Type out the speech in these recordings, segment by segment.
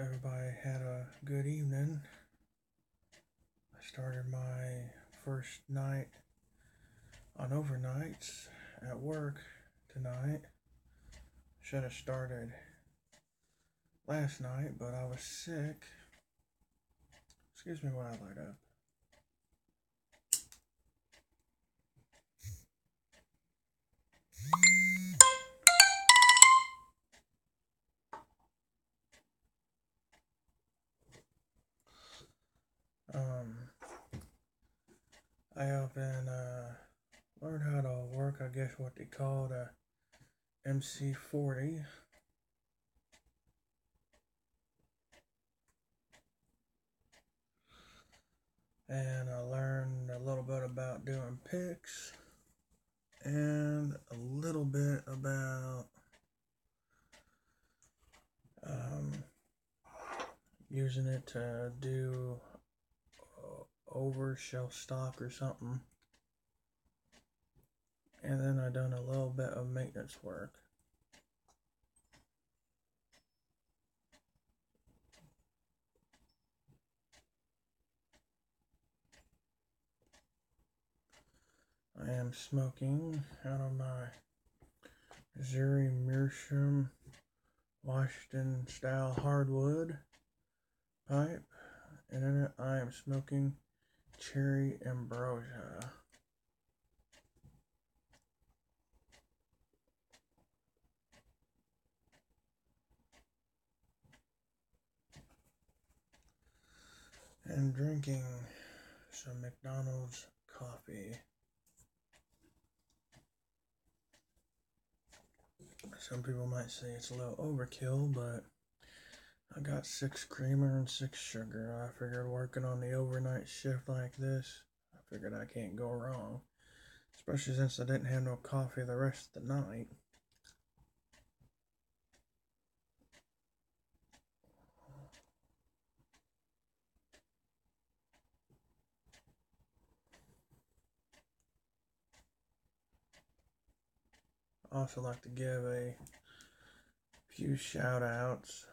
everybody had a good evening. I started my first night on overnights at work tonight. Should have started last night, but I was sick. Excuse me while I light up. I have been learned how to work, I guess what they call the MC40. And I learned a little bit about doing picks and a little bit about using it to do over shelf stock or something. And then I done a little bit of maintenance work. I am smoking out of my Missouri Meerschaum Washington style hardwood pipe, and in it I am smoking cherry ambrosia. And drinking some McDonald's coffee. Some people might say it's a little overkill, but I got 6 creamer and 6 sugar. I figured working on the overnight shift like this, I figured I can't go wrong. Especially since I didn't have no coffee the rest of the night. I also like to give a few shout outs.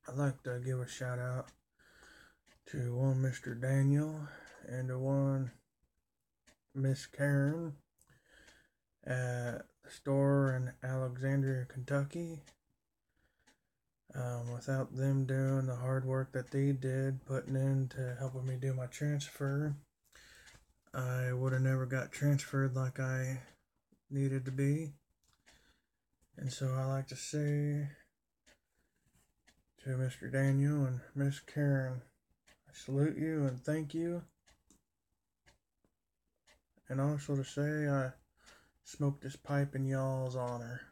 I'd like to give a shout out to one Mr. Daniel and to one Miss Karen at the store in Alexandria, Kentucky. Without them doing the hard work that they did, putting in to helping me do my transfer, I would have never got transferred like I needed to be. And so I like to say to Mr. Daniel and Miss Karen, I salute you and thank you. And also to say I smoked this pipe in y'all's honor.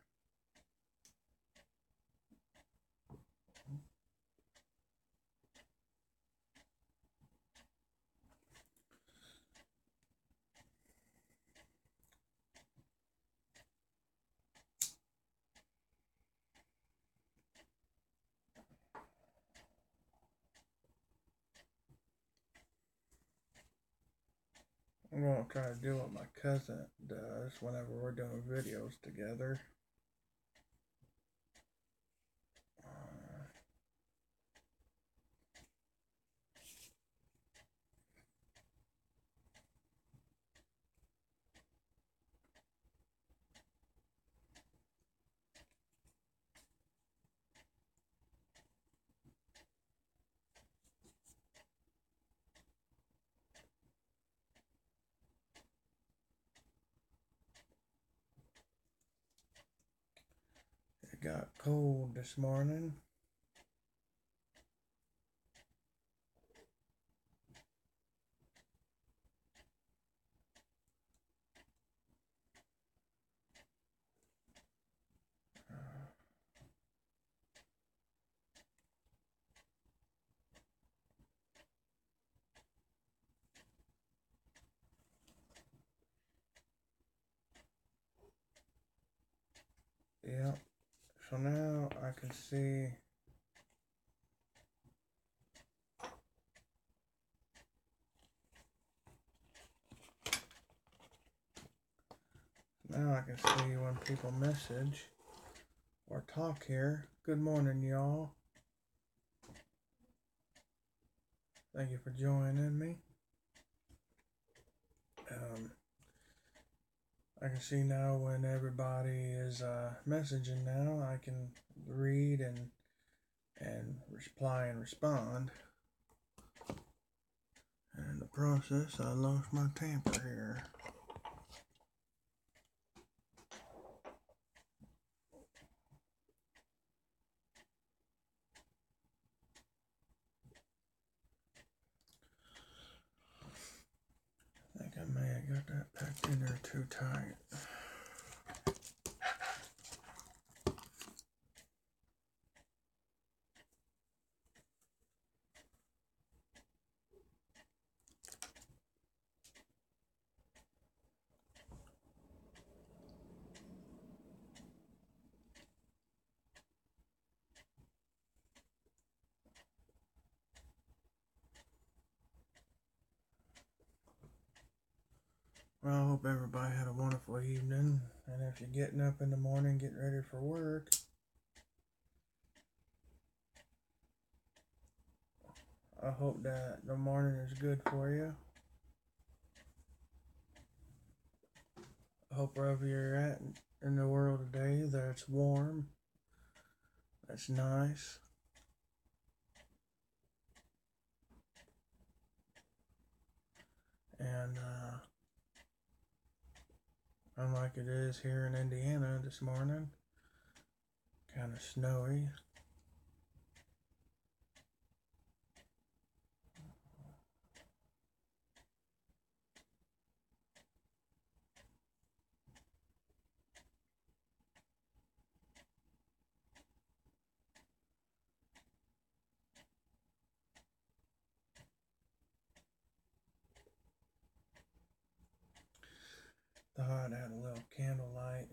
I'm going to try to do what my cousin does whenever we're doing videos together. It got cold this morning. Yep. So now I can see when people message or talk here. Good Good morning, y'all. Thank you for joining me. I can see now when everybody is messaging now, I can read and reply and respond. And in the process, I lost my tamper here. I think I may have got that packed in there too tight. Well, I hope everybody had a wonderful evening. And if you're getting up in the morning, getting ready for work, I hope that the morning is good for you. I hope wherever you're at in the world today that it's warm, that's nice. And unlike it is here in Indiana this morning, kind of snowy. Thought I'd add a little candlelight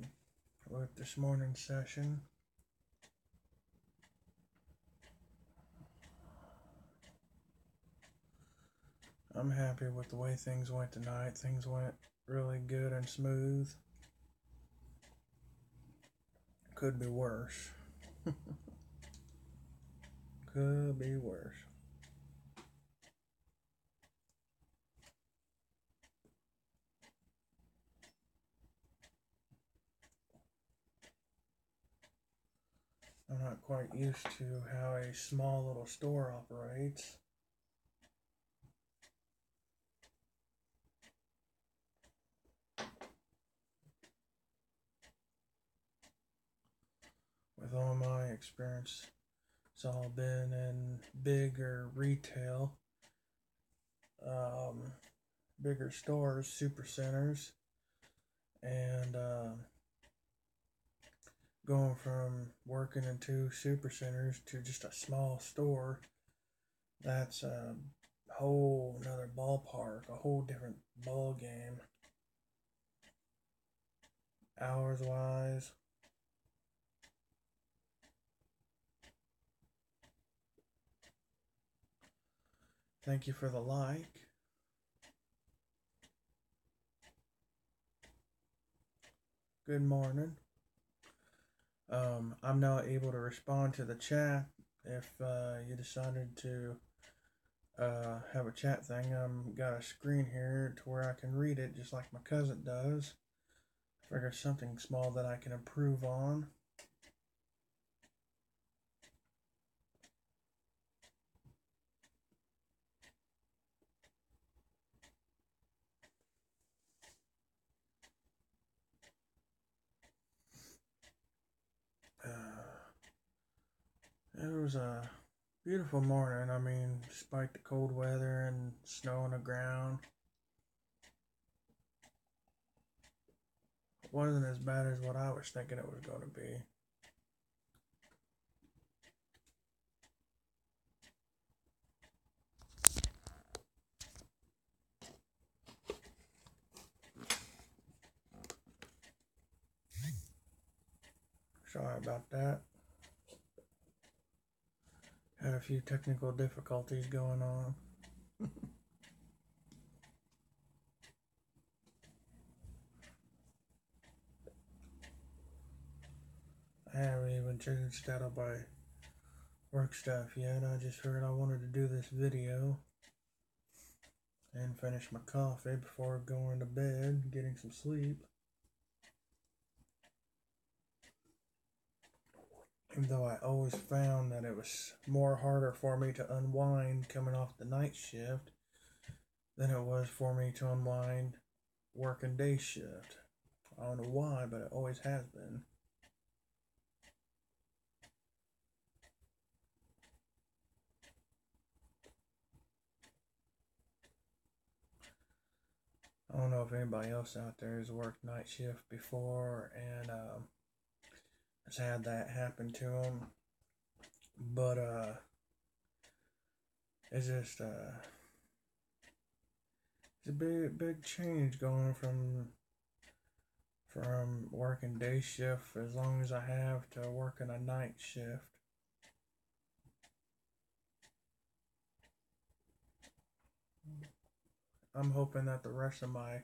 with this morning's session. I'm happy with the way things went tonight. Things went really good and smooth. Could be worse. Could be worse. I'm not quite used to how a small little store operates. With all my experience, it's all been in bigger retail, bigger stores, super centers, and going from working in 2 super centers to just a small store, that's a whole another ballpark, a whole different ball game. Hours wise. Thank you for the like. Good morning. I'm now able to respond to the chat if you decided to have a chat thing. Got a screen here to where I can read it just like my cousin does. I figured something small that I can improve on. It was a beautiful morning. I mean, despite the cold weather and snow on the ground, it wasn't as bad as what I was thinking it was going to be. Sorry about that. Had a few technical difficulties going on. I haven't even changed out of my work stuff yet. I just figured I wanted to do this video and finish my coffee before going to bed, getting some sleep. Even though I always found that it was more harder for me to unwind coming off the night shift than it was for me to unwind working day shift. I don't know why, but it always has been. I don't know if anybody else out there has worked night shift before and has had that happen to them, but it's just it's a big change going from working day shift as long as I have to working a night shift. I'm hoping that the rest of my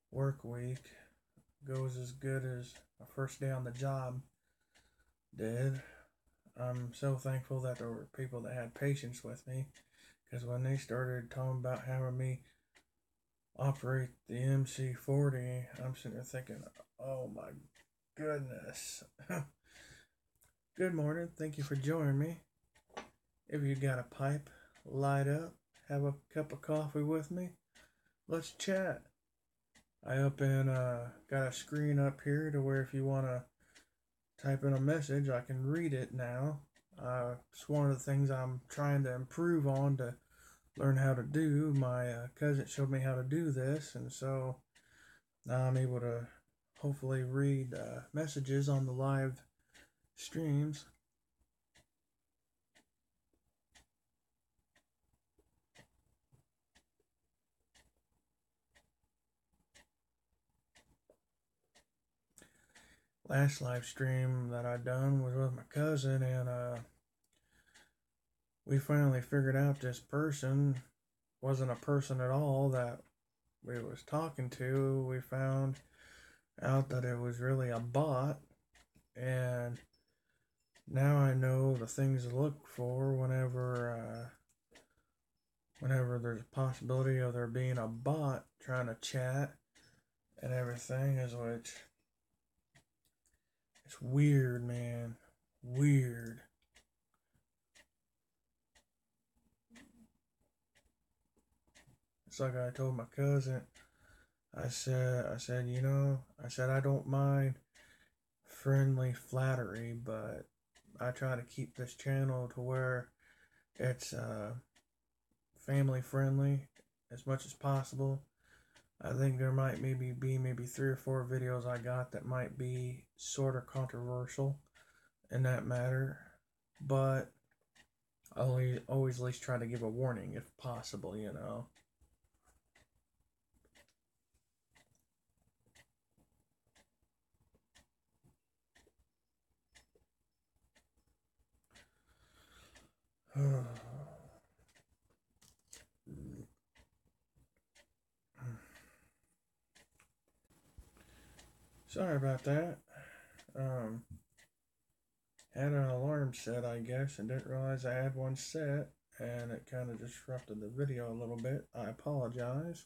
work week goes as good as my first day on the job did. I'm so thankful that there were people that had patience with me, because when they started talking about having me operate the MC40, I'm sitting there thinking, oh my goodness. Good morning, thank you for joining me. If you got a pipe, light up, have a cup of coffee with me, let's chat. I got a screen up here to where if you want to type in a message, I can read it now. It's one of the things I'm trying to improve on to learn how to do. My cousin showed me how to do this, and so now I'm able to hopefully read messages on the live streams. Last live stream that I done was with my cousin, and we finally figured out this person wasn't a person at all that we was talking to. We found out that it was really a bot, and now I know the things to look for whenever there's a possibility of there being a bot trying to chat and everything, is which it's weird, man. Weird. It's like I told my cousin, I said, I don't mind friendly flattery, but I try to keep this channel to where it's family friendly as much as possible. I think there might be maybe 3 or 4 videos I got that might be sort of controversial in that matter, but I always at least try to give a warning if possible, you know. Sorry about that. Had an alarm set, I guess, and didn't realize I had one set, and it kind of disrupted the video a little bit. I apologize.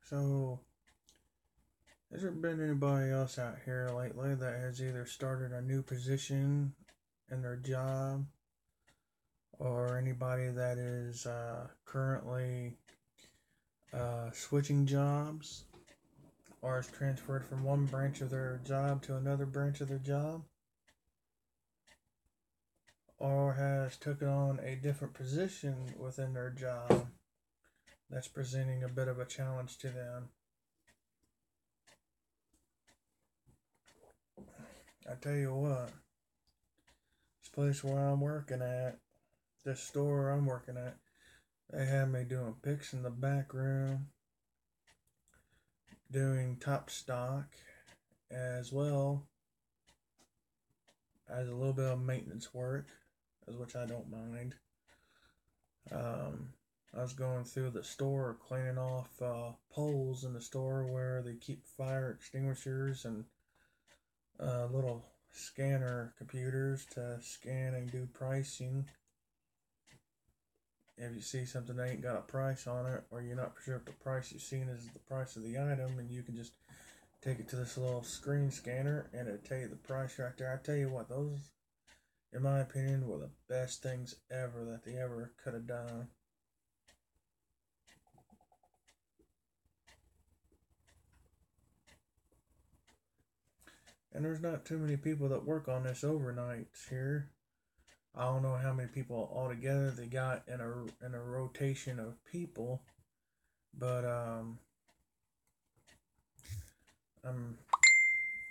So, has there been anybody else out here lately that has either started a new position in their job, or anybody that is currently switching jobs, or has transferred from one branch of their job to another branch of their job, or has taken on a different position within their job that's presenting a bit of a challenge to them? I tell you what, this place where I'm working at, this store I'm working at, They had me doing picks in the back room, doing top stock, as well as a little bit of maintenance work, which I don't mind. I was going through the store cleaning off poles in the store where they keep fire extinguishers and little scanner computers to scan and do pricing. If you see something that ain't got a price on it, or you're not sure if the price you've seen is the price of the item, and you can just take it to this little screen scanner and it'll tell you the price right there. I tell you what, those, in my opinion, were the best things ever that they ever could have done. And there's not too many people that work on this overnight here. I don't know how many people altogether they got in a rotation of people, but I'm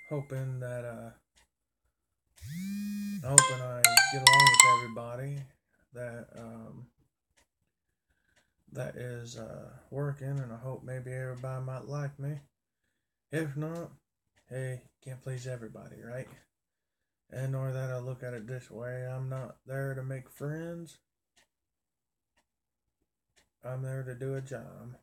hoping that I get along with everybody that that is working, and I hope maybe everybody might like me. If not, hey, can't please everybody, right? And nor that I look at it this way, I'm not there to make friends. I'm there to do a job.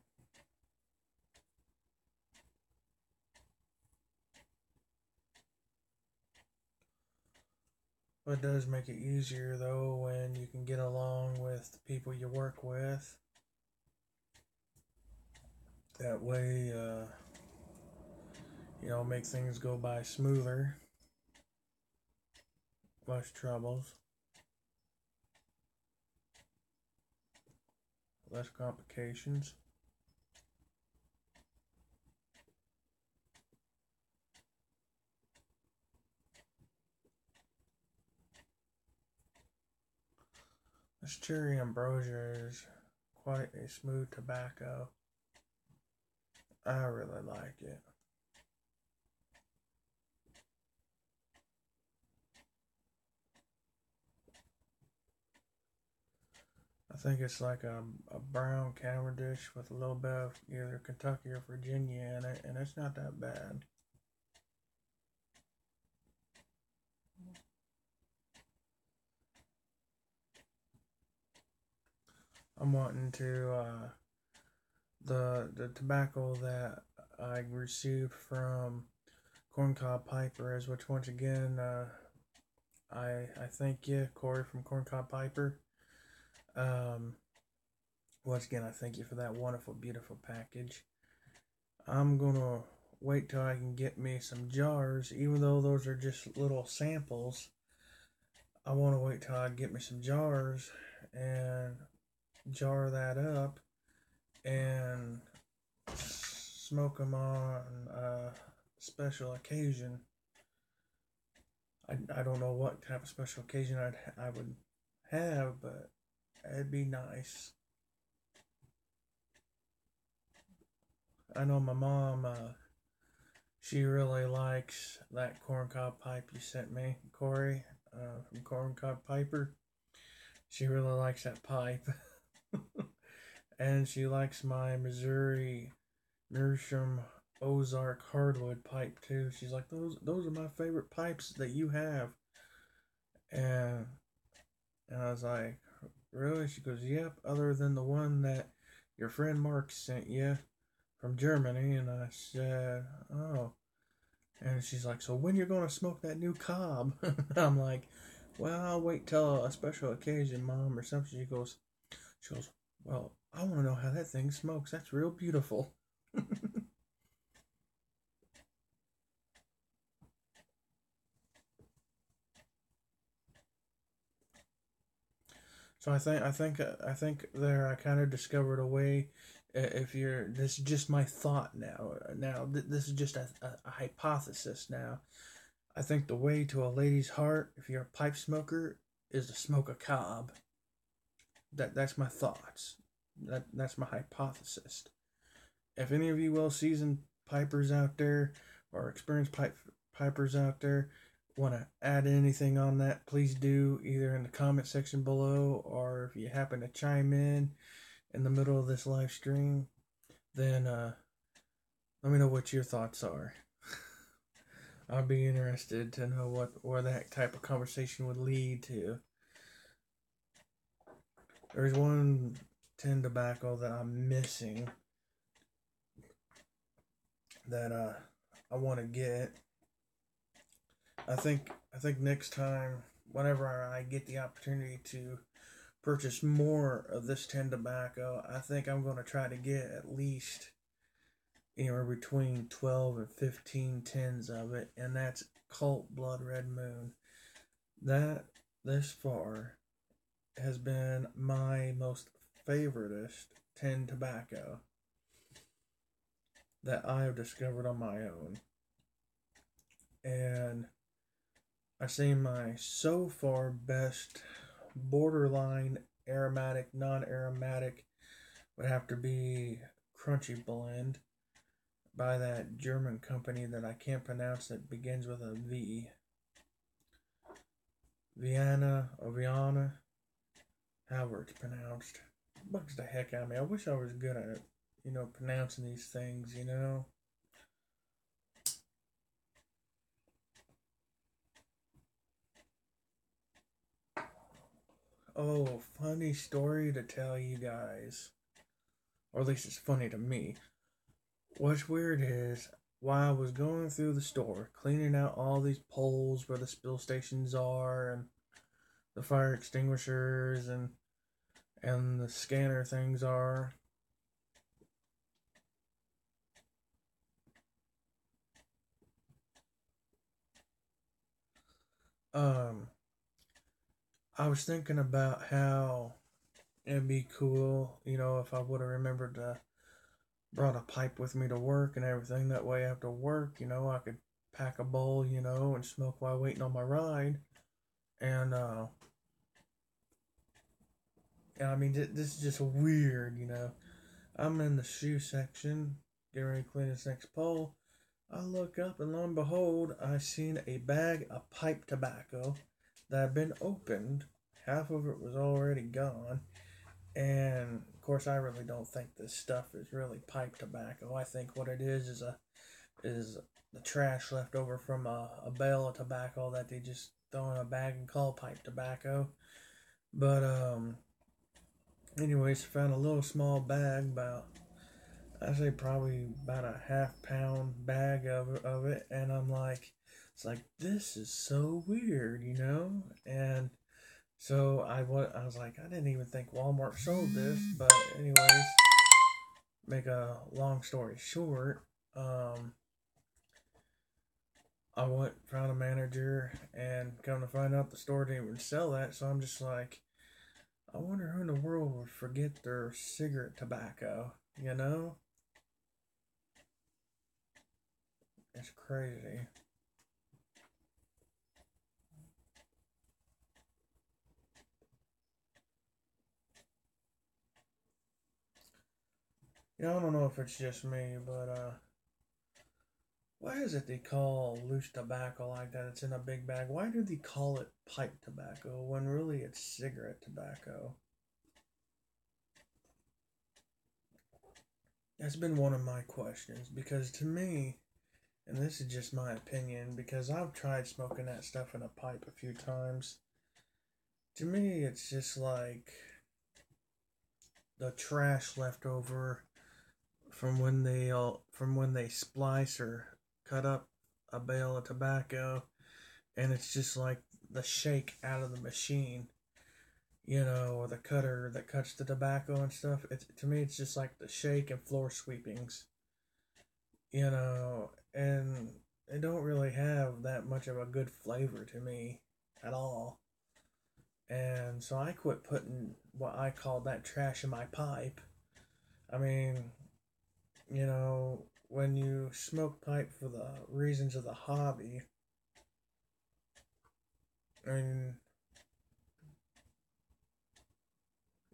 It does make it easier though when you can get along with the people you work with. That way, make things go by smoother, less troubles, less complications. This cherry ambrosia is quite a smooth tobacco. I really like it. I think it's like a brown Cavendish with a little bit of either Kentucky or Virginia in it, and it's not that bad. I'm wanting to the tobacco that I received from Corncob Piper, which once again I thank you, Corey from Corncob Piper. Once again, I thank you for that wonderful, beautiful package. I'm gonna wait till I can get me some jars, even though those are just little samples. I want to wait till I get me some jars and jar that up and smoke them on a special occasion. I don't know what type of special occasion I would have, but it'd be nice. I know my mom, she really likes that corncob pipe you sent me, Corey, from Corncob Piper. She really likes that pipe. And she likes my Missouri Meerschaum Ozark hardwood pipe too. She's like, those are my favorite pipes that you have. And I was like, really? She goes, yep, other than the one that your friend Mark sent you from Germany. And I said, oh. And she's like, so when you're going to smoke that new cob? I'm like, well, I'll wait till a special occasion, Mom, or something. She goes, well, I want to know how that thing smokes. That's real beautiful. So I think there I kind of discovered a way. If you're, this is just my thought now. This is just a hypothesis now. I think the way to a lady's heart, if you're a pipe smoker, is to smoke a cob. That's my thoughts. That's my hypothesis. If any of you well seasoned pipers out there or experienced pipers out there want to add anything on that, please do, either in the comment section below or if you happen to chime in in the middle of this live stream, then let me know what your thoughts are. I'd be interested to know where that type of conversation would lead to. There's one tin tobacco that I'm missing that I want to get. I think next time, whenever I get the opportunity to purchase more of this tin tobacco, I think I'm going to try to get at least anywhere between 12 and 15 tins of it, and that's Cult Blood Red Moon. That, this far, has been my most favoritist tin tobacco that I have discovered on my own. And I say my so far best borderline aromatic, non-aromatic would have to be Crunchy Blend by that German company that I can't pronounce that begins with a V. Viana, however it's pronounced. Bugs the heck out of me. I wish I was good at, pronouncing these things, Oh, funny story to tell you guys. Or at least it's funny to me. What's weird is, while I was going through the store, cleaning out all these poles where the spill stations are, and the fire extinguishers, and the scanner things are, I was thinking about how it'd be cool, if I would have remembered to brought a pipe with me to work and everything. That way after work, I could pack a bowl, and smoke while waiting on my ride. And I mean, this is just weird, I'm in the shoe section, getting ready to clean this next pole. I look up, and lo and behold, I seen a bag of pipe tobacco that had been opened. Half of it was already gone. And of course, I really don't think this stuff is really pipe tobacco. I think what it is the trash left over from a bale of tobacco that they just throw in a bag and call pipe tobacco. But anyways, found a little small bag, I'd say probably about a half-pound bag of it, and I'm like, it's like, this is so weird, And so I was like, I didn't even think Walmart sold this, but anyways, make a long story short, I found a manager, and come to find out the store didn't even sell that, so I'm just like, I wonder who in the world would forget their cigarette tobacco, It's crazy. I don't know if it's just me, but why is it they call loose tobacco like that? It's in a big bag. Why do they call it pipe tobacco when really it's cigarette tobacco? That's been one of my questions, because to me, and this is just my opinion, because I've tried smoking that stuff in a pipe a few times. To me, it's just like the trash left over from when they splice or cut up a bale of tobacco, and it's just like the shake out of the machine, or the cutter that cuts the tobacco and stuff. To me, it's just like the shake and floor sweepings, and they don't really have that much of a good flavor to me at all. And so I quit putting what I call that trash in my pipe. I mean, when you smoke pipe for the reasons of the hobby, and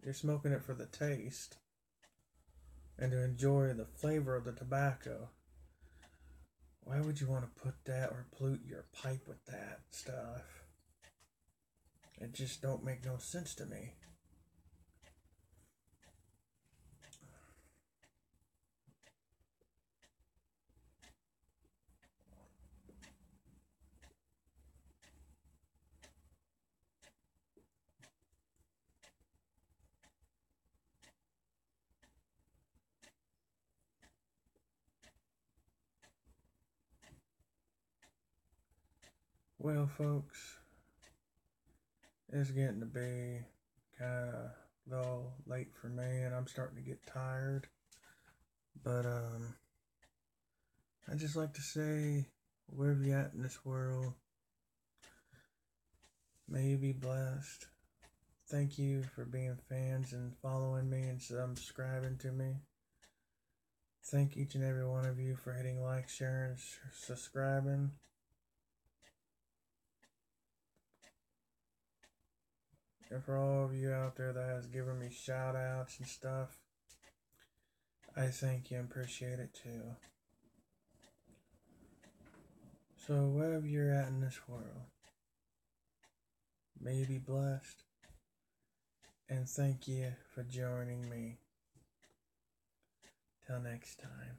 you're smoking it for the taste and to enjoy the flavor of the tobacco, why would you want to put that or pollute your pipe with that stuff? It just don't make no sense to me. Well, folks, it's getting to be kind of a little late for me, and I'm starting to get tired. But I just like to say, wherever you're at in this world, may you be blessed. Thank you for being fans and following me and subscribing to me. Thank each and every one of you for hitting like, sharing, and subscribing. And for all of you out there that has given me shout outs and stuff, I thank you and appreciate it too. So wherever you're at in this world, may you be blessed. And thank you for joining me. Till next time.